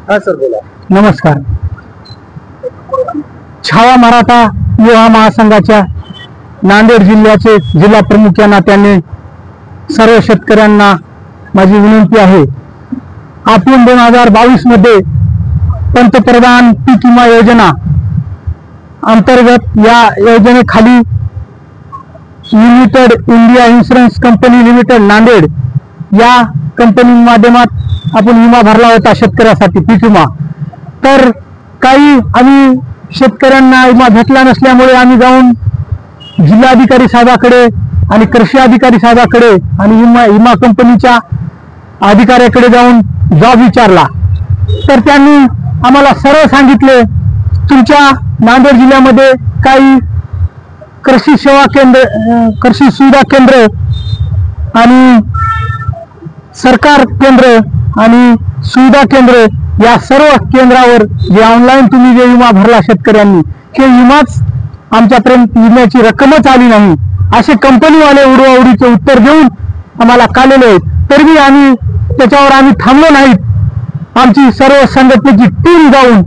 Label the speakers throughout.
Speaker 1: हा सर बोला.
Speaker 2: नमस्कार. छावा मराठा युवा महासंघाच्या नांदेड जिल्ह्याचे जिल्हा प्रमुख या नात्याने सर्व शेतकऱ्यांना माझी विनंती आहे. आपण 2022 मध्ये पंतप्रधान पीक विमा योजना अंतर्गत या योजनेखाली limited India insurance company limited Nanded या कंपनी माध्यमात आपण विमा भरला होता शेतकऱ्यासाठी पीक विमा. तर काही आम्ही शेतकऱ्यांना विमा भेटला नसल्यामुळे आम्ही जाऊन जिल्हाधिकारी साहेबाकडे आणि कृषी अधिकारी साहेबाकडे आणि विमा कंपनीच्या अधिकाऱ्याकडे जाऊन जॉब विचारला. तर त्यांनी आम्हाला सरळ सांगितले, तुमच्या नांदेड जिल्ह्यामध्ये काही कृषी सेवा केंद्र, कृषी सुविधा केंद्र आणि सरकार केंद्र आणि सुविधा केंद्र या सर्व केंद्रावर जे ऑनलाईन तुम्ही जे विमा भरला शेतकऱ्यांनी, हे विमाच आमच्यापर्यंत विम्याची रक्कमच आली नाही, असे कंपनीवाले उडवाउडीचे उत्तर देऊन आम्हाला काढलेले आहेत. तरीही आम्ही त्याच्यावर थांबलो नाहीत. आमची सर्व संघटनेची टीम जाऊन,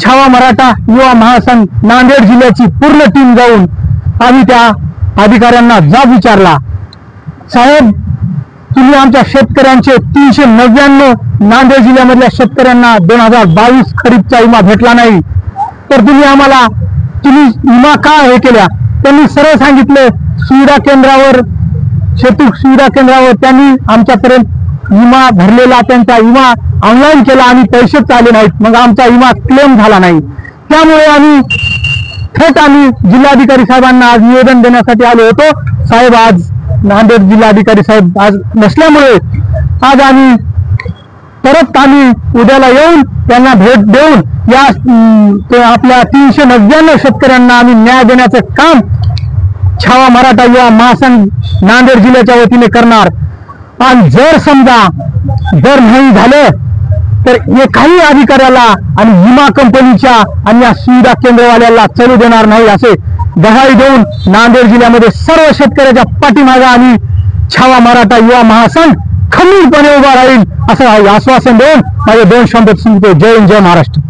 Speaker 2: छावा मराठा युवा महासंघ नांदेड जिल्ह्याची पूर्ण टीम जाऊन आम्ही त्या अधिकाऱ्यांना जाब विचारला. साहेब, तुम्ही आमच्या शेतकऱ्यांचे 399 नांदेड जिल्ह्यामधल्या शेतकऱ्यांना 2022 खरीपचा विमा भेटला नाही, तर तुम्ही विमा का हे केल्या? त्यांनी सरळ सांगितलं, सुविधा केंद्रावर, शेतू सुविधा केंद्रावर त्यांनी आमच्यापर्यंत विमा भरलेला, त्यांचा विमा ऑनलाईन केला आणि पैसेच आले नाहीत, मग आमचा विमा क्लेम झाला नाही. त्यामुळे आम्ही जिल्हाधिकारी साहेबांना आज निवेदन देण्यासाठी आलो होतो. साहेब, आज नांदेड जिल्हाधिकारी साहेब आज नसल्यामुळे आज आम्ही उद्याला येऊन त्यांना भेट देऊन या आपल्या 399 शेतकऱ्यांना आम्ही न्याय देण्याचं काम छावा मराठा युवा महासंघ नांदेड जिल्ह्याच्या वतीने करणार. आणि जर नाही झालं तर एकाही अधिकाऱ्याला आणि विमा कंपनीच्या आणि या सुविधा केंद्रवाल्याला चालू देणार नाही, असे दहाई देऊन नांदेड जिल्ह्यामध्ये सर्व शेतकऱ्याच्या पाठीमागे आम्ही छावा मराठा युवा महासंघ खंबीरपणे उभा राहील, असं आश्वासन देऊन माझे 2 शब्द संपतो. जय हिंद, जय महाराष्ट्र.